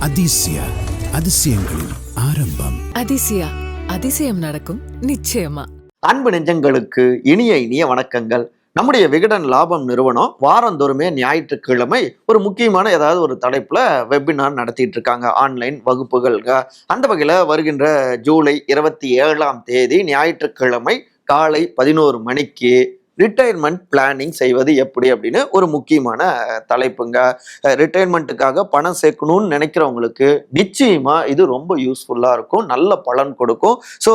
அதிசய அதிசயங்களின் ஆரம்பம். அதிசயம் நடக்கும் நிச்சயமா. அன்பு நெஞ்சங்களுக்கு இனிய வணக்கங்கள். நம்முடைய விகடன் லாபம் நிறுவனம் வாரந்தோறுமே ஞாயிற்றுக்கிழமை ஒரு முக்கியமான ஏதாவது ஒரு தலைப்புல வெபினார் நடத்திட்டு இருக்காங்க, ஆன்லைன் வகுப்புகள். அந்த வகையில வருகின்ற ஜூலை 27 ஞாயிற்றுக்கிழமை காலை 11 மணிக்கு ரிட்டையர்மெண்ட் பிளானிங் செய்வது எப்படி அப்படின்னு ஒரு முக்கியமான தலைப்புங்க. ரிட்டையர்மெண்ட்டுக்காக பணம் சேர்க்கணும்னு நினைக்கிறவங்களுக்கு நிச்சயமா இது ரொம்ப யூஸ்ஃபுல்லாக இருக்கும், நல்ல பலன் கொடுக்கும். ஸோ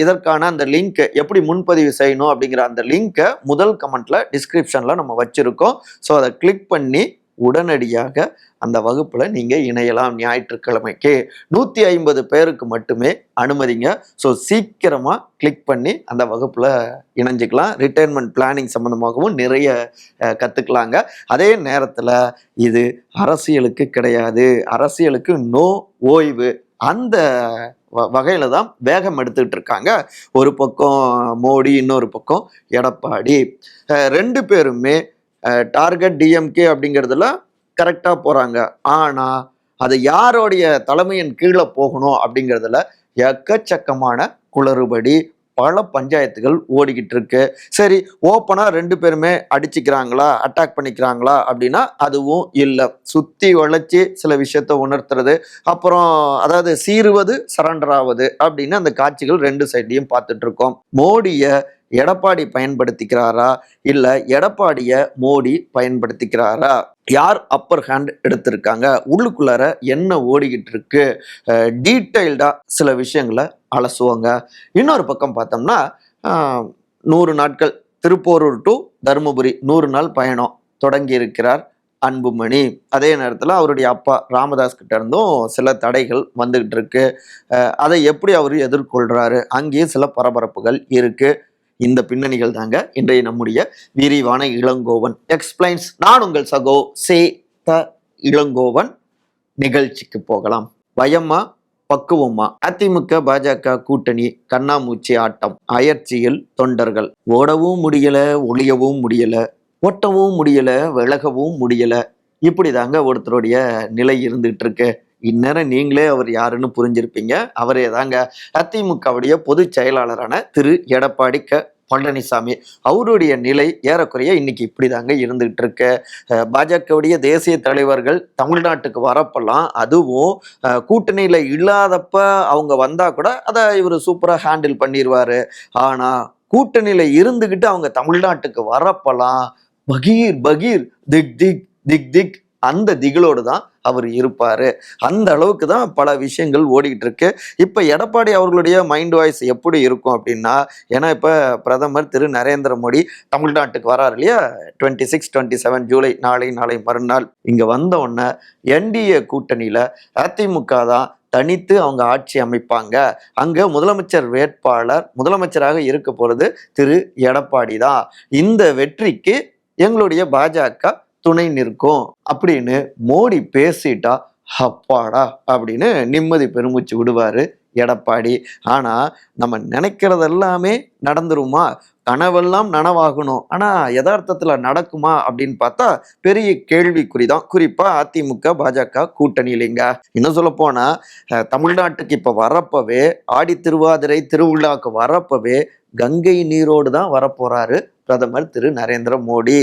இதற்கான அந்த லிங்க் எப்படி முன்பதிவு செய்யணும் அப்படிங்கிற அந்த லிங்கை முதல் கமெண்ட்ல டிஸ்கிரிப்ஷன்ல நம்ம வச்சிருக்கோம். ஸோ அதை கிளிக் பண்ணி உடனடியாக அந்த வகுப்புல நீங்க இணையலாம். ஞாயிற்றுக்கிழமைக்கு 150 பேருக்கு மட்டுமே அனுமதிங்க. ஸோ சீக்கிரமா கிளிக் பண்ணி அந்த வகுப்புல இணைஞ்சிக்கலாம். ரிட்டையர்மெண்ட் பிளானிங் சம்பந்தமாகவும் நிறைய கத்துக்கலாங்க. அதே நேரத்துல இது அரசியலுக்கு கிடையாது, அரசியலுக்கு நோ ஓய்வு. அந்த வகையில தான் வேகம் எடுத்துக்கிட்டு இருக்காங்க. ஒரு பக்கம் மோடி, இன்னொரு பக்கம் எடப்பாடி. ரெண்டு பேருமே டார்கெட் டிஎம்கே அப்படிங்கிறதுல கரெக்டாக போகிறாங்க. ஆனால் அது யாரோடைய தலைமையின் கீழே போகணும் அப்படிங்கிறதுல எக்கச்சக்கமான குளறுபடி, பல பஞ்சாயத்துகள் ஓடிக்கிட்டு இருக்கு. சரி, ஓப்பனா ரெண்டு பேருமே அடிச்சுக்கிறாங்களா, அட்டாக் பண்ணிக்கிறாங்களா அப்படின்னா அதுவும் இல்லை. சுத்தி வளைச்சி சில விஷயத்த உணர்த்துறது, அப்புறம் அதாவது சீறுவது சரண்டர் ஆகுது அப்படின்னு அந்த காட்சிகள் ரெண்டு சைட்லையும் பார்த்துட்டு இருக்கோம். மோடியை எடப்பாடி பயன்படுத்திக்கிறாரா, இல்ல எடப்பாடிய மோடி பயன்படுத்திக்கிறாரா, யார் அப்பர் ஹேண்ட் எடுத்திருக்காங்க, உள்ளுக்குள்ளார என்ன ஓடிக்கிட்டு இருக்கு, டீட்டெயில்டா சில விஷயங்களை அலசுவாங்க. இன்னொரு பக்கம் பார்த்தோம்னா 100 நாட்கள் திருப்போரூர் டு தருமபுரி 100 நாள் பயணம் தொடங்கி இருக்கிறார் அன்புமணி. அதே நேரத்தில் அவருடைய அப்பா ராமதாஸ் கிட்ட இருந்தும் சில தடைகள் வந்துகிட்டு இருக்கு. அதை எப்படி அவர் எதிர்கொள்றாரு, அங்கேயும் சில பரபரப்புகள் இருக்கு. இந்த பின்னணிகள் தாங்க இன்றைய நம்முடைய விரிவான இளங்கோவன் எக்ஸ்பிளைன்ஸ். நான் உங்கள் சகோ சே த இளங்கோவன். நிகழ்ச்சிக்கு போகலாம். பயமா பக்குவமா? அதிமுக பாஜக கூட்டணி கண்ணாமூச்சி ஆட்டம். அயற்சியில் தொண்டர்கள். ஓடவும் முடியல, ஒளியவும் முடியல, ஒட்டவும் முடியல, விலகவும் முடியல. இப்படிதாங்க ஒருத்தருடைய நிலை இருந்துகிட்டு இருக்கு. இந்நேரம் நீங்களே அவர் யாருன்னு புரிஞ்சிருப்பீங்க. அவரே தாங்க அதிமுகவுடைய பொதுச் செயலாளரான திரு எடப்பாடி பழனிசாமி. அவருடைய நிலை ஏறக்குறைய இன்னைக்கு இப்படிதாங்க இருந்துகிட்டு இருக்கு. பாஜகவுடைய தேசிய தலைவர்கள் தமிழ்நாட்டுக்கு வரப்பெல்லாம், அதுவும் கூட்டணியில இல்லாதப்ப அவங்க வந்தா கூட அதை இவர் சூப்பரா ஹேண்டில் பண்ணிடுவாரு. ஆனா கூட்டணியில இருந்துகிட்டு அவங்க தமிழ்நாட்டுக்கு வரப்பெல்லாம் பகீர் பகீர் திக் திக் திக் திக் அந்த திகிலோடு தான் அவர் இருப்பாரு. அந்த அளவுக்கு தான் பல விஷயங்கள் ஓடிக்கிட்டு இருக்கு. இப்போ எடப்பாடி அவர்களுடைய மைண்ட் வாய்ஸ் எப்படி இருக்கும் அப்படின்னா, ஏன்னா இப்போ பிரதமர் திரு நரேந்திர மோடி தமிழ்நாட்டுக்கு வராரு இல்லையா, 26, 27 ஜூலை, நாளை மறுநாள். இங்க வந்த உடனே என்டிஏ கூட்டணியில அதிமுக தான் தனித்து அவங்க ஆட்சி அமைப்பாங்க. அங்க முதலமைச்சர் வேட்பாளர், முதலமைச்சராக இருக்க போறது திரு எடப்பாடி தான். இந்த வெற்றிக்கு எங்களுடைய பாஜக துணை நிற்கும் அப்படின்னு மோடி பேசிட்டா அப்பாடா அப்படின்னு நிம்மதி பெருமூச்சு விடுவாரு எடப்பாடி. ஆனா நம்ம நினைக்கிறதெல்லாமே நடந்துருமா? கனவெல்லாம் நனவாகணும், ஆனா யதார்த்தத்துல நடக்குமா அப்படின்னு பார்த்தா பெரிய கேள்விக்குறிதான். குறிப்பா அதிமுக பாஜக கூட்டணியிலிங்க. இன்னும் சொல்ல போனா தமிழ்நாட்டுக்கு இப்ப வரப்பவே, ஆடி திருவாதிரை திருவிழாக்கு வரப்பவே கங்கை நீரோடு தான் வரப்போறாரு பிரதமர் திரு நரேந்திர மோடி.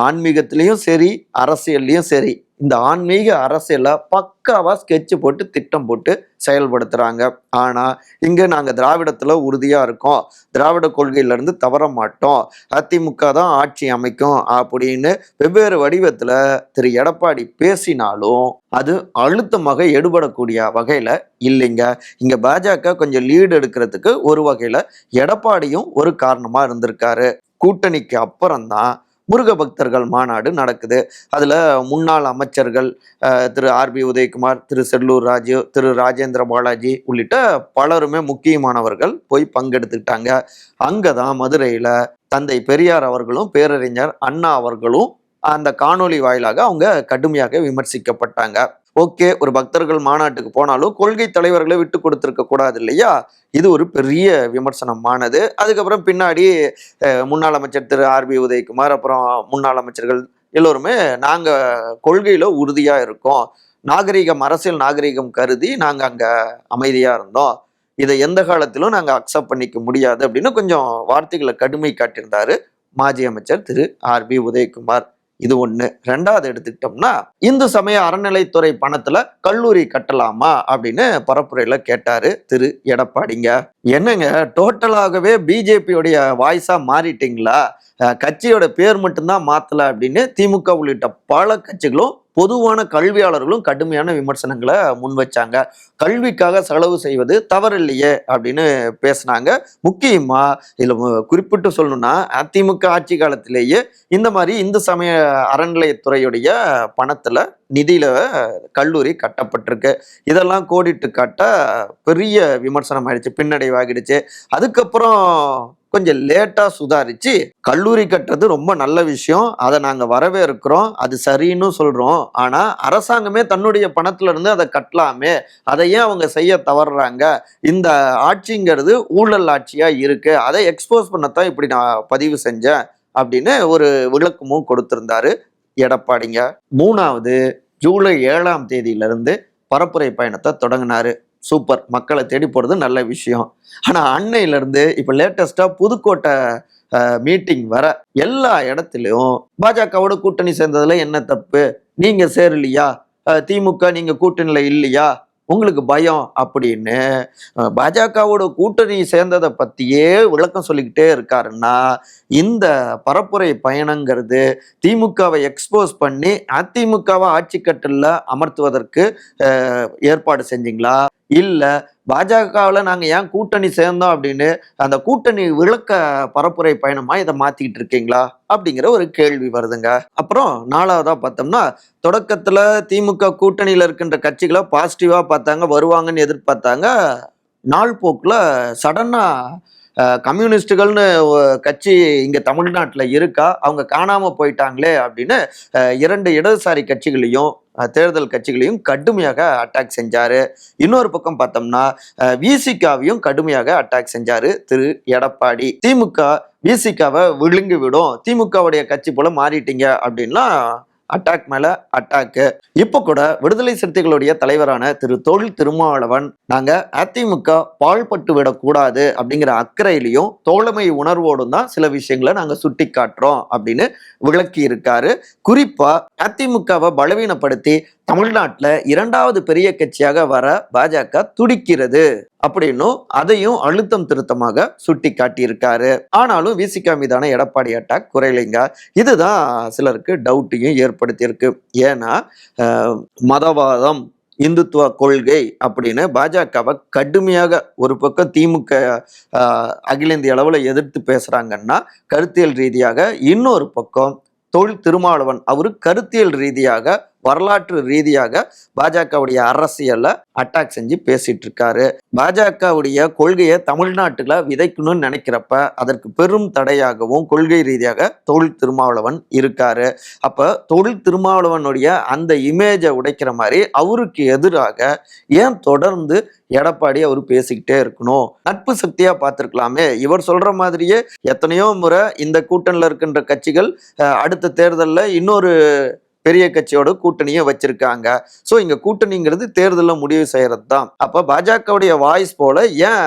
ஆன்மீகத்திலையும் சரி, அரசியல்லையும் சரி, இந்த ஆன்மீக அரசியலை பக்காவா ஸ்கெட்ச் போட்டு திட்டம் போட்டு செயல்படுத்துறாங்க. ஆனா இங்க நாங்க திராவிடத்துல உறுதியா இருக்கோம், திராவிட கொள்கையில இருந்து தவற மாட்டோம், அதிமுக தான் ஆட்சி அமைக்கும் அப்படின்னு வெவ்வேறு வடிவத்துல திரு எடப்பாடி பேசினாலும் அது அழுத்தமாக எடுபடக்கூடிய வகையில இல்லைங்க. இங்க பாஜக கொஞ்சம் லீடு எடுக்கிறதுக்கு ஒரு வகையில எடப்பாடியும் ஒரு காரணமா இருந்திருக்காரு. கூட்டணிக்கு அப்புறம்தான் முருக பக்தர்கள் மாநாடு நடக்குது. அதுல முன்னாள் அமைச்சர்கள் திரு ஆர்பி உதயகுமார், திரு செல்லூர் ராஜு, திரு ராஜேந்திர பாலாஜி உள்ளிட்ட பலருமே முக்கியமானவர்கள் போய் பங்கெடுத்துக்கிட்டாங்க. அங்கதான் மதுரையில தந்தை பெரியார் அவர்களும் பேரறிஞர் அண்ணா அவர்களும் அந்த காணொலி வாயிலாக அவங்க கடுமையாக விமர்சிக்கப்பட்டாங்க. ஓகே, ஒரு பக்தர்கள் மாநாட்டுக்கு போனாலும் கொள்கை தலைவர்களை விட்டு கொடுத்துருக்க கூடாது இல்லையா, இது ஒரு பெரிய விமர்சனமானது. அதுக்கப்புறம் பின்னாடி முன்னாள் அமைச்சர் திரு ஆர்பி உதயகுமார், அப்புறம் முன்னாள் அமைச்சர்கள் எல்லோருமே நாங்கள் கொள்கையில் உறுதியாக இருக்கோம், நாகரிகம், அரசியல் நாகரிகம் கருதி நாங்க அங்க அமைதியா இருந்தோம். இதை எந்த காலத்திலும் நாங்க அக்செப்ட் பண்ணிக்க முடியாது அப்படின்னு கொஞ்சம் வார்த்தைகளை கடுமை காட்டியிருந்தாரு மாஜி அமைச்சர் திரு ஆர்.பி. உதயகுமார். இது ஒண்ணு. ரெண்டாவது எடுத்துக்கிட்டோம்னா, இந்து சமய அறநிலைத்துறை பணத்துல கல்லூரி கட்டலாமா அப்படின்னு பரப்புரையில கேட்டாரு திரு எடப்பாடிங்க. என்னங்க, டோட்டலாகவே பிஜேபியோடைய வாய்ஸா மாறிட்டீங்களா? கட்சியோட பேர் மட்டும்தான் மாத்தல அப்படின்னு திமுக உள்ளிட்ட பல கட்சிகளும் பொதுவான கல்வியாளர்களும் கடுமையான விமர்சனங்களை முன் வச்சாங்க. கல்விக்காக செலவு செய்வது தவறில்லையே அப்படின்னு பேசினாங்க. முக்கியமா இதுல குறிப்பிட்டு சொல்லணும்னா, அதிமுக ஆட்சி காலத்திலேயே இந்த மாதிரி இந்து சமய அறநிலையத்துறையுடைய பணத்துல நிதியில கல்லூரி கட்டப்பட்டிருக்கு. இதெல்லாம் கோடிட்டு காட்ட பெரிய விமர்சனம் ஆயிடுச்சு, பின்னடைவாகிடுச்சு. அதுக்கப்புறம் கொஞ்சம் லேட்டா சுதாரிச்சு கல்லூரி கட்டுறது ரொம்ப நல்ல விஷயம், அதை நாங்க வரவேற்கிறோம், அது சரின்னு சொல்றோம். ஆனா அரசாங்கமே தன்னுடைய பணத்துல இருந்து அதை கட்டலாமே, அதை ஏன் அவங்க செய்ய தவறுறாங்க? இந்த ஆட்சிங்கிறது ஊழல் ஆட்சியா இருக்கு, அதை எக்ஸ்போஸ் பண்ணத்தான் இப்படி நான் பதிவு செஞ்சேன் அப்படின்னு ஒரு விளக்கமும் கொடுத்திருந்தாரு எடப்பாடிங்க. மூணாவது, ஜூலை 7ஆம் தேதியிலிருந்து பரப்புரை பயணத்தை தொடங்கினாரு. சூப்பர், மக்களை தேடி போறது நல்ல விஷயம். ஆனா அன்னையில இருந்து இப்ப லேட்டஸ்டா புதுக்கோட்டை மீட்டிங் வர எல்லா இடத்துலயும் பாஜகவோட கூட்டணி சேர்ந்ததுல என்ன தப்பு, நீங்க சேரலையா, திமுக நீங்க கூட்டணியில இல்லையா, உங்களுக்கு பயம் அப்படின்னு பாஜகவோட கூட்டணி சேர்ந்ததை பத்தியே விளக்கம் சொல்லிக்கிட்டே இருக்காருன்னா, இந்த பரப்புரை பயணங்கிறது திமுகவை எக்ஸ்போஸ் பண்ணி அதிமுகவை ஆட்சி கட்டில அமர்த்துவதற்கு ஏற்பாடு செஞ்சீங்களா, இல்ல பாஜகவில் நாங்க ஏன் கூட்டணி சேர்ந்தோம் அப்படின்னு அந்த கூட்டணி விளக்க பரப்புரை பயணமா இதை மாத்திக்கிட்டு இருக்கீங்களா அப்படிங்கிற ஒரு கேள்வி வருதுங்க. அப்புறம் நாலாவதா பார்த்தோம்னா, தொடக்கத்துல திமுக கூட்டணியில இருக்கின்ற கட்சிகளை பாசிட்டிவா பார்த்தாங்க, வருவாங்கன்னு எதிர்பார்த்தாங்க. நாள் போக்குல சடனா கம்யூனிஸ்டுகள்னு கட்சி இங்க தமிழ்நாட்டுல இருக்கா, அவங்க காணாம போயிட்டாங்களே அப்படின்னு 2 இடதுசாரி கட்சிகளையும் தேர்தல் கட்சிகளையும் கடுமையாக அட்டாக் செஞ்சாரு. இன்னொரு பக்கம் பார்த்தோம்னா விசிகாவையும் கடுமையாக அட்டாக் செஞ்சாரு திரு எடப்பாடி. திமுக விசிகாவை விழுங்கி விடும், திமுகவுடைய கட்சி போல மாறிட்டீங்க அப்படின்லாம் அட்டாக் மேல அட்டாக்கு. இப்ப கூட விடுதலை சிறுத்தைகளுடைய தலைவரான திரு தொல் திருமாவளவன், நாங்க அதிமுக பாழ்பட்டு விடக்கூடாது அப்படிங்கிற அக்கறையிலையும் தோழமை உணர்வோடும் தான் சில விஷயங்களை நாங்க சுட்டி காட்டுறோம் அப்படின்னு விளக்கி இருக்காரு. குறிப்பா அதிமுகவை பலவீனப்படுத்தி தமிழ்நாட்டுல 2வது பெரிய கட்சியாக வர பாஜக துடிக்கிறது அப்படின்னும் அதையும் அழுத்தம் திருத்தமாக சுட்டி காட்டியிருக்காரு. ஆனாலும் விசிகா மீதான எடப்பாடி அட்டாக் குறையலைங்க. இதுதான் சிலருக்கு டவுட்டையும் ஏற்படுத்தியிருக்கு. ஏன்னா மதவாதம், இந்துத்துவ கொள்கை அப்படின்னு பாஜகவை கடுமையாக ஒரு பக்கம் திமுக அகில இந்திய அளவில் எதிர்த்து பேசுறாங்கன்னா, கருத்தியல் ரீதியாக இன்னொரு பக்கம் தொல் திருமாவளவன் அவரு கருத்தியல் ரீதியாக வரலாற்று ரீதியாக பாஜகவுடைய அரசியலை அட்டாக் செஞ்சு பேசிட்டு இருக்காரு. பாஜகவுடைய கொள்கையை தமிழ்நாட்டுல விதைக்கணும்னு நினைக்கிறப்ப அதற்கு பெரும் தடையாகவும் கொள்கை ரீதியாக தொல் திருமாவளவன் இருக்காரு. அப்ப தொல் திருமாவளவனுடைய அந்த இமேஜை உடைக்கிற மாதிரி அவருக்கு எதிராக ஏன் தொடர்ந்து எடப்பாடி அவர் பேசிக்கிட்டே இருக்கணும்? நட்பு சக்தியா பார்த்திருக்கலாமே. இவர் சொல்ற மாதிரியே எத்தனையோ முறை இந்த கூட்டணியில இருக்கின்ற கட்சிகள் அடுத்த தேர்தலில் இன்னொரு பெரிய கட்சியோட கூட்டணியை வச்சிருக்காங்க. ஸோ இங்க கூட்டணிங்கிறது தேர்தலில் முடிவு செய்யறது தான். அப்ப பாஜகவுடைய வாய்ஸ் போல ஏன்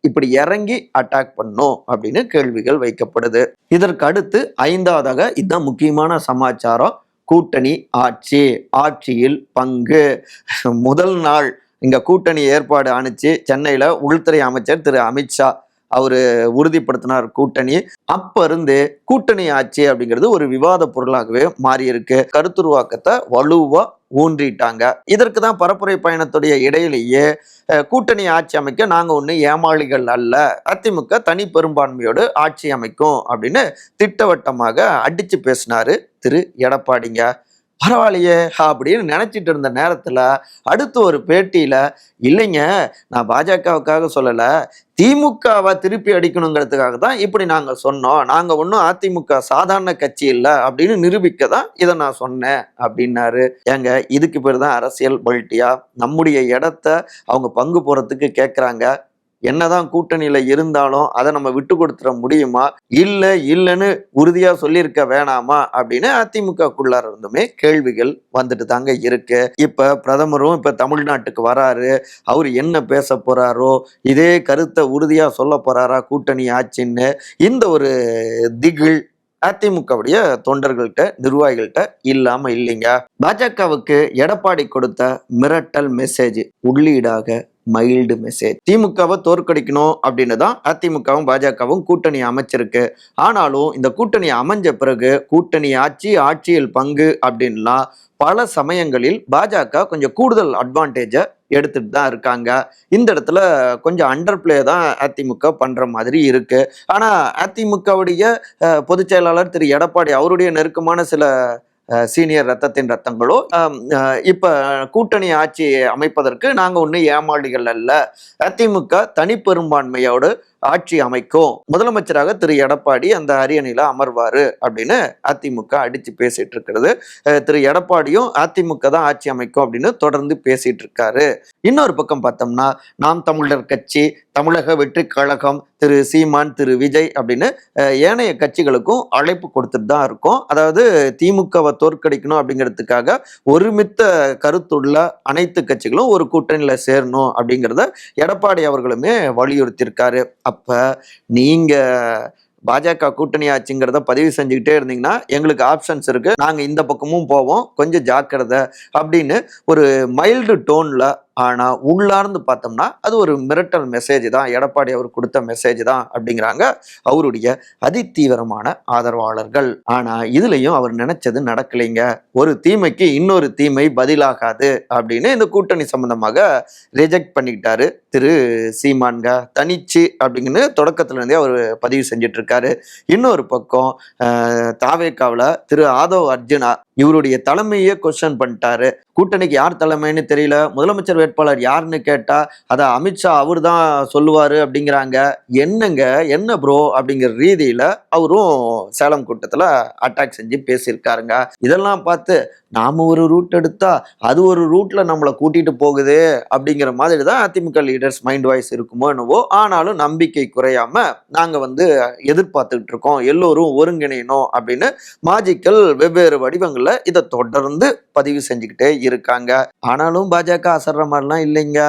இப்படி இறங்கி அட்டாக் பண்ணும் அப்படின்னு கேள்விகள் வைக்கப்படுது. இதற்கு அடுத்து 5வதாக இதுதான் முக்கியமான சமாச்சாரம், கூட்டணி ஆட்சி, ஆட்சியில் பங்கு. முதல் நாள் இங்க கூட்டணி ஏற்பாடு ஆணிச்சு சென்னையில உள்துறை அமைச்சர் திரு அமித்ஷா அவரு உறுதிப்படுத்தினார் கூட்டணி. அப்ப இருந்து கூட்டணி ஆட்சி அப்படிங்கிறது ஒரு விவாத பொருளாகவே மாறி இருக்கு. கருத்துருவாக்கத்தை வலுவா ஊன்றிட்டாங்க. இதற்கு தான் பரப்புரை பயணத்துடைய இடையிலேயே கூட்டணி ஆட்சி அமைக்க நாங்க ஒண்ணு ஏமாளிகள் அல்ல, அதிமுக தனி பெரும்பான்மையோடு ஆட்சி அமைக்கும் அப்படின்னு திட்டவட்டமாக அடிச்சு பேசினாரு திரு எடப்பாடிங்க. பரவாயில்லையே அப்படின்னு நினைச்சிட்டு இருந்த நேரத்துல அடுத்து ஒரு பேட்டியில, இல்லைங்க நான் பாஜகவுக்காக சொல்லல, திமுகவை திருப்பி அடிக்கணுங்கிறதுக்காக தான் இப்படி நாங்க சொன்னோம், நாங்க ஒன்றும் அதிமுக சாதாரண கட்சி இல்லை அப்படின்னு நிரூபிக்க தான் இதை நான் சொன்னேன் அப்படின்னாரு. ஏங்க, இதுக்கு பேர் தான் அரசியல் பல்ட்டியா? நம்முடைய இடத்த அவங்க பங்கு போறதுக்கு கேட்குறாங்க, என்னதான் கூட்டணியில இருந்தாலும் அதை நம்ம விட்டு கொடுத்துட முடியுமா, இல்லைன்னு உறுதியா சொல்லியிருக்க வேணாமா அப்படின்னு அதிமுகக்குள்ளார இருந்துமே கேள்விகள் வந்துட்டு தாங்க இருக்கு. இப்ப பிரதமரும் இப்ப தமிழ்நாட்டுக்கு வராரு, அவர் என்ன பேச போறாரோ, இதே கருத்தை உறுதியா சொல்ல போறாரா கூட்டணி ஆட்சின்னு, இந்த ஒரு திகில் அதிமுகவுடைய தொண்டர்கள்ட்ட நிர்வாகிகள்கிட்ட இல்லாம இல்லைங்க. பாஜகவுக்கு எடப்பாடி கொடுத்த மிரட்டல் மெசேஜ் உள்ளீடாக மைல்டு மெசேஜ். திமுகவை தோற்கடிக்கணும் அப்படின்னு தான் அதிமுகவும் பாஜகவும் கூட்டணி அமைச்சிருக்கு. ஆனாலும் இந்த கூட்டணி அமைஞ்ச பிறகு கூட்டணி ஆட்சியில் பங்கு அப்படின்லாம் பல சமயங்களில் பாஜக கொஞ்சம் கூடுதல் அட்வான்டேஜை எடுத்துட்டு தான் இருக்காங்க. இந்த இடத்துல கொஞ்சம் அண்டர் பிளே தான் அதிமுக பண்ற மாதிரி இருக்கு. ஆனா அதிமுகவுடைய பொதுச் செயலாளர் திரு எடப்பாடி அவருடைய நெருக்கமான சில சீனியர் ரத்தத்தின் ரத்தங்களோ இப்ப கூட்டணி ஆட்சி அமைப்பதற்கு நாங்க ஒன்னும் ஏமாளிகள் அல்ல, அதிமுக தனிப்பெரும்பான்மையோடு ஆட்சி அமைக்கும், முதலமைச்சராக திரு எடப்பாடி அந்த அரியணையில அமர்வாரு அப்படின்னு அதிமுக அடிச்சு பேசிட்டு இருக்கிறது. திரு எடப்பாடியும் அதிமுக தான் ஆட்சி அமைக்கும் அப்படின்னு தொடர்ந்து பேசிட்டு இருக்காரு. இன்னொரு பக்கம் பார்த்தோம்னா நாம் தமிழர் கட்சி, தமிழக வெற்றி கழகம், திரு சீமான், திரு விஜய் அப்படின்னு ஏனைய கட்சிகளுக்கும் அழைப்பு கொடுத்துட்டு தான் இருக்கும். அதாவது திமுகவை தோற்கடிக்கணும் அப்படிங்கிறதுக்காக ஒருமித்த கருத்துள்ள அனைத்து கட்சிகளும் ஒரு கூட்டணியில சேரணும் அப்படிங்கிறத எடப்பாடி அவர்களுமே வலியுறுத்தியிருக்காரு. அப்ப நீங்க பாஜக கூட்டணி ஆட்சிங்கிறத பதிவு செஞ்சுக்கிட்டே இருந்தீங்கன்னா எங்களுக்கு ஆப்ஷன்ஸ் இருக்கு, நாங்க இந்த பக்கமும் போவோம், கொஞ்சம் ஜாக்கிரதை அப்படின்னு ஒரு மைல்டு டோன்ல, ஆனா உள்ளார்ந்து பார்த்தோம்னா அது ஒரு மிரட்டல் மெசேஜ் தான், எடப்பாடி அவர் கொடுத்த மெசேஜ் தான் அப்படிங்கிறாங்க அவருடைய அதிதீவிரமான ஆதரவாளர்கள். ஆனா இதுலயும் அவர் நினைச்சது நடக்கலைங்க. ஒரு தீமைக்கு இன்னொரு தீமை பதிலாகாது அப்படின்னு இந்த கூட்டணி சம்பந்தமாக ரிஜெக்ட் பண்ணிக்கிட்டாரு திரு சீமான்க. தனிச்சு அப்படிங்கன்னு தொடக்கத்துல இருந்தே அவர் பதிவு செஞ்சுட்டு இருக்காரு. இன்னொரு பக்கம் தாவேக்காவில் திரு ஆதவ் அர்ஜுனா இவருடைய தலைமையே கொஸ்டின் பண்ணிட்டாரு. கூட்டணிக்கு யார் தலைமைன்னு தெரியல, முதலமைச்சர் வேட்பாளர் யாருன்னு கேட்டா அதை அமித்ஷா அவர் தான் சொல்லுவாரு அப்படிங்கிறாங்க. என்னங்க என்ன ப்ரோ அப்படிங்கிற ரீதியில அவரும் சேலம் கூட்டத்துல அட்டாக் செஞ்சு பேசியிருக்காருங்க. இதெல்லாம் பார்த்து நாம ஒரு ரூட் எடுத்தா அது ஒரு ரூட்ல நம்மளை கூட்டிட்டு போகுது அப்படிங்கிற மாதிரி தான் அதிமுக லீடர்ஸ் மைண்ட் வாய்ஸ் இருக்குமோ என்னவோ. ஆனாலும் நம்பிக்கை குறையாம நாங்க எதிர்பார்த்துக்கிட்டு இருக்கோம், எல்லோரும் ஒருங்கிணையணும் அப்படின்னு மாஜிக்கல் வெவ்வேறு வடிவங்கள்ல இதை தொடர்ந்து பதிவு செஞ்சுக்கிட்டே இருக்காங்க. ஆனாலும் பாஜக அசர்ற மாதிரிலாம் இல்லைங்க.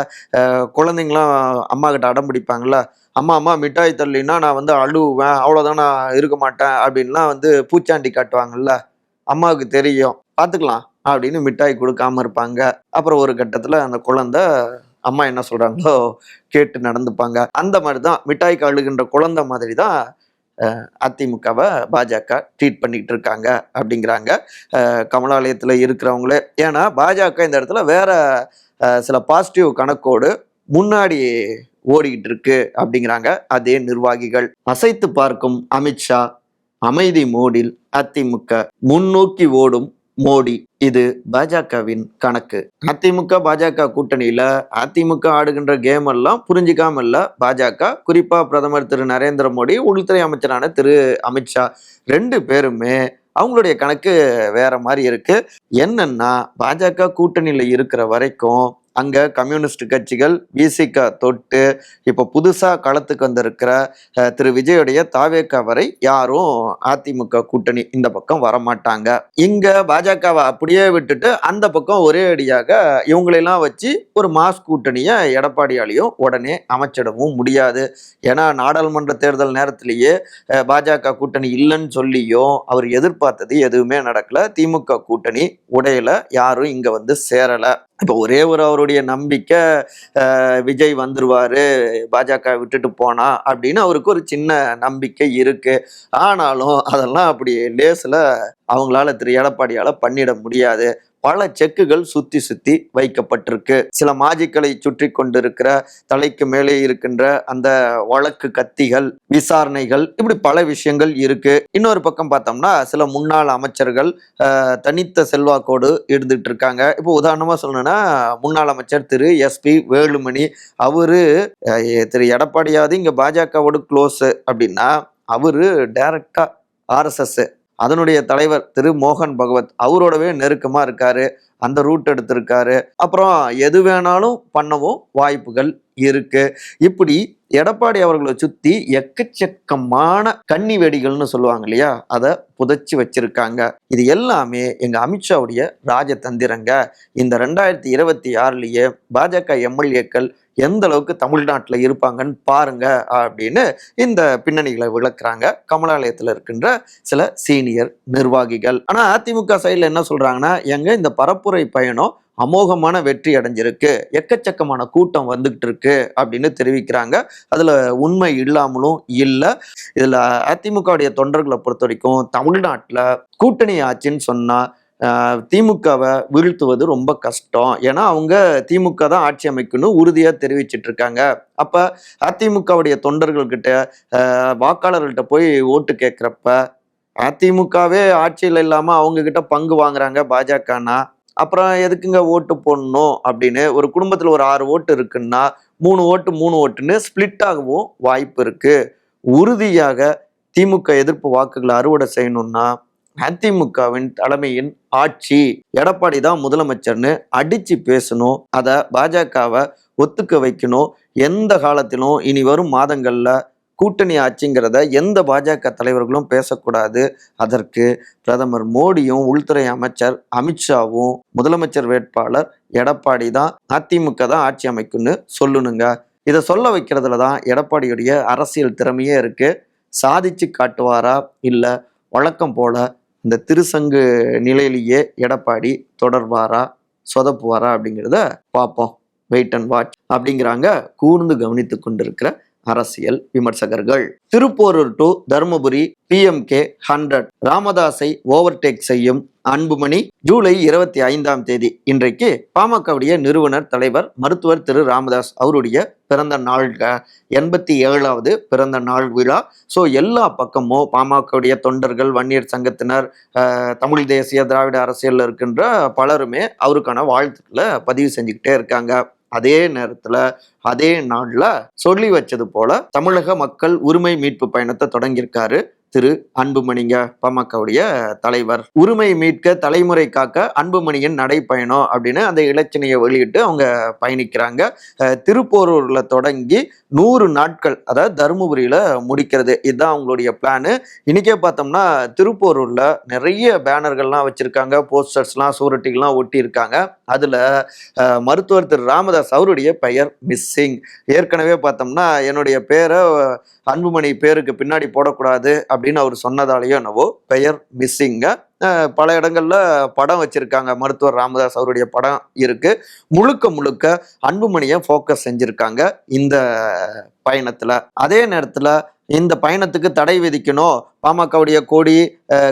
குழந்தைங்களாம் அம்மா கிட்ட அடம் பிடிப்பாங்கல்ல, அம்மா மிட்டாய் தள்ளினா நான் அழுவேன், அவ்வளோதான், நான் இருக்க மாட்டேன் அப்படின்லாம் பூச்சாண்டி காட்டுவாங்கல்ல, அம்மாவுக்கு தெரியும், பார்த்துக்கலாம் அப்படின்னு மிட்டாய் கொடுக்காம இருப்பாங்க. அப்புறம் ஒரு கட்டத்தில் அந்த குழந்தை அம்மா என்ன சொல்றாங்களோ கேட்டு நடந்துப்பாங்க. அந்த மாதிரி தான் மிட்டாய்க்கு அழுகின்ற குழந்தை மாதிரி தான் அதிமுகவை பாஜக ட்ரீட் பண்ணிட்டு இருக்காங்க அப்படிங்கிறாங்க கமலாலயத்தில் இருக்கிறவங்களே. ஏன்னா பாஜக இந்த இடத்துல வேற சில பாசிட்டிவ் கணக்கோடு முன்னாடி ஓடிக்கிட்டு இருக்கு அப்படிங்கிறாங்க அதே நிர்வாகிகள். அசைத்து பார்க்கும் அமித்ஷா, அமைதி மோடில் அதிமுக, முன்னோக்கி ஓடும் மோடி, இது பாஜகவின் கணக்கு. அதிமுக பாஜக கூட்டணியில அதிமுக ஆடுகின்ற கேம் எல்லாம் புரிஞ்சிக்காம இல்ல பாஜக, குறிப்பா பிரதமர் திரு நரேந்திர மோடி, உள்துறை அமைச்சரான திரு அமித்ஷா ரெண்டு பேருமே அவங்களுடைய கணக்கு வேற மாதிரி இருக்கு. என்னன்னா பாஜக கூட்டணியில இருக்கிற வரைக்கும் அங்க கம்யூனிஸ்ட் கட்சிகள் விசிக தொட்டு இப்ப புதுசா களத்துக்கு வந்திருக்கிற திரு விஜயுடைய தாவேக்கா வரை யாரும் அதிமுக கூட்டணி இந்த பக்கம் வரமாட்டாங்க. இங்க பாஜகவை அப்படியே விட்டுட்டு அந்த பக்கம் ஒரே அடியாக இவங்களெல்லாம் வச்சு ஒரு மாஸ் கூட்டணியை எடப்பாடியாலையும் உடனே அமைச்சிடவும் முடியாது. ஏன்னா நாடாளுமன்ற தேர்தல் நேரத்திலேயே பாஜக கூட்டணி இல்லைன்னு சொல்லியும் அவர் எதிர்பார்த்தது எதுவுமே நடக்கல. திமுக கூட்டணி உடையில யாரும் இங்க சேரல. இப்போ ஒரே ஒரு அவருடைய நம்பிக்கை விஜய் வந்துருவாரு பாஜக விட்டுட்டு போனா அப்படின்னு அவருக்கு ஒரு சின்ன நம்பிக்கை இருக்கு. ஆனாலும் அதெல்லாம் அப்படி லேசில் அவங்களால திரு எடப்பாடியால பண்ணிட முடியாது. பல செக்குகள் சுத்தி சுத்தி வைக்கப்பட்டிருக்கு. சில மாஜிக்களை சுற்றி கொண்டிருக்கிற தலைக்கு மேலே இருக்கின்ற அந்த வழக்கு கத்திகள், விசாரணைகள், இப்படி பல விஷயங்கள் இருக்கு. இன்னொரு பக்கம் பார்த்தோம்னா சில முன்னாள் அமைச்சர்கள் தனித்த செல்வாக்கோடு இருந்துட்டு இருக்காங்க. இப்போ உதாரணமா சொல்லணும்னா முன்னாள் அமைச்சர் திரு SP வேலுமணி, அவரு திரு எடப்பாடியாவது இங்க பாஜகவோடு க்ளோஸ் அப்படின்னா அவரு டைரக்டா RSS அதனுடைய தலைவர் திரு மோகன் பகவத் அவரோடவே நெருக்கமா இருக்காரு, அந்த ரூட் எடுத்திருக்காரு. அப்புறம் எது வேணாலும் பண்ணவும் வாய்ப்புகள் இருக்கு. இப்படி எடப்பாடி அவர்களை சுத்தி எக்கச்சக்கமான கன்னி வெடிகள்னு சொல்லுவாங்க இல்லையா, அதை புதைச்சி வச்சிருக்காங்க. இது எல்லாமே எங்க அமித்ஷாவுடைய ராஜதந்திரங்க. இந்த 2026லயே பாஜக எம்எல்ஏக்கள் எந்த அளவுக்கு தமிழ்நாட்டில் இருப்பாங்கன்னு பாருங்க அப்படின்னு இந்த பின்னணிகளை விளக்குறாங்க கமலாலயத்தில் இருக்கின்ற சில சீனியர் நிர்வாகிகள். ஆனா அதிமுக சைடில் என்ன சொல்றாங்கன்னா, எங்க இந்த பரப்புரை பயணம் அமோகமான வெற்றி அடைஞ்சிருக்கு, எக்கச்சக்கமான கூட்டம் வந்துகிட்டு இருக்கு அப்படின்னு தெரிவிக்கிறாங்க. அதுல உண்மை இல்லாமலும் இல்லை. இதுல அதிமுகவுடைய தொண்டர்களை பொறுத்த வரைக்கும் தமிழ்நாட்டில் கூட்டணி ஆச்சுன்னு சொன்னா திமுகவை வீழ்த்துவது ரொம்ப கஷ்டம். ஏன்னா அவங்க திமுக தான் ஆட்சி அமைக்கணும் உறுதியா தெரிவிச்சிட்டு இருக்காங்க. அப்ப அதிமுகவுடைய தொண்டர்கள்கிட்ட வாக்காளர்கள்ட்ட போய் ஓட்டு கேட்கிறப்ப அதிமுகவே ஆட்சியில் இல்லாம அவங்க கிட்ட பங்கு வாங்குறாங்க பாஜகனா, அப்புறம் எதுக்குங்க ஓட்டு போடணும் அப்படின்னு. ஒரு குடும்பத்துல ஒரு 6 ஓட்டு இருக்குன்னா 3 ஓட்டுன்னு ஸ்பிளிட் ஆகவும் வாய்ப்பு இருக்கு. உறுதியாக திமுக எதிர்ப்பு வாக்குகளை அறுவடை செய்யணும்னா அதிமுகவின் தலைமையின் ஆட்சி, எடப்பாடி தான் முதலமைச்சர்னு அடிச்சு பேசணும். அதை பாஜகவை ஒத்துக்க வைக்கணும். எந்த காலத்திலும் இனி வரும் மாதங்கள்ல கூட்டணி ஆட்சிங்கிறத எந்த பாஜக தலைவர்களும் பேசக்கூடாது. அதற்கு பிரதமர் மோடியும் உள்துறை அமைச்சர் அமித்ஷாவும் முதலமைச்சர் வேட்பாளர் எடப்பாடி தான், அதிமுக தான் ஆட்சி அமைக்கும்னு சொல்லணுங்க. இதை சொல்ல வைக்கிறதுல தான் எடப்பாடியுடைய அரசியல் திறமையே இருக்கு. சாதிச்சு காட்டுவாரா இல்ல வழக்கம் போல இந்த திருசங்கு நிலையிலேயே எடப்பாடி தொடர்வாரா சொதப்புவாரா அப்படிங்கிறத பார்ப்போம். வெயிட் அண்ட் வாட்ச் அப்படிங்கிறாங்க கூர்ந்து கவனித்து கொண்டிருக்கிற அரசியல் விமர்சகர்கள். திருப்போரூர் டு தருமபுரி PMK 100 ராமதாஸை ஓவர்டேக் செய்யும் அன்புமணி. ஜூலை 25 இன்றைக்கு பாமகவுடைய நிறுவனர் தலைவர் மருத்துவர் திரு ராமதாஸ் அவருடைய பிறந்த நாள், 87வது பிறந்த நாள் விழா. ஸோ எல்லா பக்கமும் பாமகவுடைய தொண்டர்கள், வன்னியர் சங்கத்தினர், தமிழ் தேசிய திராவிட அரசியல் இருக்கின்ற பலருமே அவருக்கான வாழ்த்துக்களை பதிவு செஞ்சுக்கிட்டே இருக்காங்க. அதே நேரத்துல அதே நாள்ல சொல்லி வச்சது போல தமிழக மக்கள் உரிமை மீட்பு பயணத்தை தொடங்கியிருக்காரு திரு அன்புமணிங்க, பாமகவுடைய தலைவர். உரிமை மீட்க தலைமுறை காக்க அன்புமணியின் நடைப்பயணம் அப்படின்னு அந்த இலச்சினையை வெளியிட்டு அவங்க பயணிக்கிறாங்க. திருப்போரூர்ல தொடங்கி 100 நாட்கள், அதாவது தருமபுரியில முடிக்கிறது, இதுதான் அவங்களுடைய பிளானு. இன்னைக்கே பார்த்தோம்னா திருப்போரூர்ல நிறைய பேனர்கள்லாம் வச்சிருக்காங்க, போஸ்டர்ஸ்லாம் சூரட்டிகள்லாம் ஒட்டி இருக்காங்க. அதுல மருத்துவர் திரு ராமதாஸ் அவருடைய பெயர் மிஸ்ஸிங். ஏற்கனவே பார்த்தோம்னா என்னுடைய பேரை அன்புமணி பேருக்கு பின்னாடி போடக்கூடாது அப்படின்னு அவர் சொன்னதாலேயோ என்னவோ பெயர் மிஸ்ஸிங்க. பல இடங்கள்ல படம் வச்சிருக்காங்க, மருத்துவர் ராமதாஸ் அவருடைய படம் இருக்கு. முழுக்க அன்புமணியை ஃபோக்கஸ் செஞ்சிருக்காங்க இந்த பயணத்துல. அதே நேரத்துல இந்த பயணத்துக்கு தடை விதிக்கணும், பாமகவுடைய கொடி,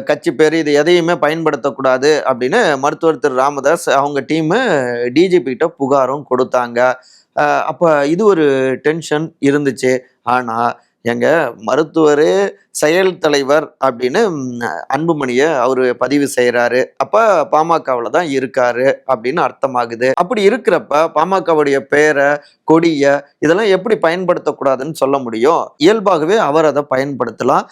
கட்சி பேர், இது எதையுமே பயன்படுத்தக்கூடாது அப்படின்னு மருத்துவர் திரு ராமதாஸ் அவங்க டீமு டிஜிபி கிட்ட புகாரும் கொடுத்தாங்க. அப்ப இது ஒரு டென்ஷன் இருந்துச்சு. ஆனா எங்க மருத்துவரே செயல் தலைவர் அப்படின்னு அன்புமணியை அவரு பதிவு செய்யறாரு. அப்ப பாமகவுல தான் இருக்காரு அப்படின்னு அர்த்தமாகுது. அப்படி இருக்கிறப்ப பாமகவுடைய பேரை, கொடிய இதெல்லாம் எப்படி பயன்படுத்தக்கூடாதுன்னு சொல்ல முடியும்? இயல்பாகவே அவர் அதை பயன்படுத்தலாம்.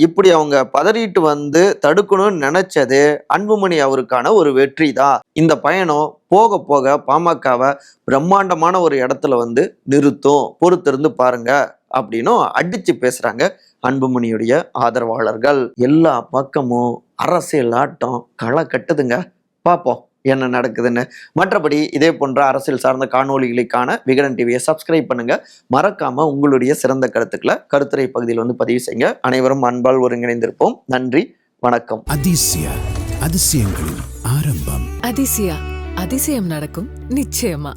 இப்படி அவங்க பதறிட்டு வந்து தடுக்கணும்னு நினைச்சது அன்புமணி அவருக்கான ஒரு வெற்றி தான். இந்த பயணம் போக போக பாமகவை பிரம்மாண்டமான ஒரு இடத்துல வந்து நிறுத்தும், பொறுத்திருந்து பாருங்க அப்படின்னும் அடிச்சு பேசுறாங்க அன்புமணியுடைய ஆதரவாளர்கள். எல்லா பக்கமும் அரசியல் ஆட்டம் களை கட்டுதுங்க. பார்ப்போம் என்ன நடக்குதுன்னு. மற்றபடி இதே போன்ற அரசியல் சார்ந்த காணொலிகளுக்கான விகடன் டிவியை சப்ஸ்கிரைப் பண்ணுங்க. மறக்காம உங்களுடைய சிறந்த கருத்துக்களை கருத்துரை பகுதியில் வந்து பதிவு செய்யுங்க. அனைவரும் அன்பால் ஒருங்கிணைந்திருப்போம். நன்றி, வணக்கம். அதிசயங்களின் ஆரம்பம். அதிசயம் நடக்கும் நிச்சயமா.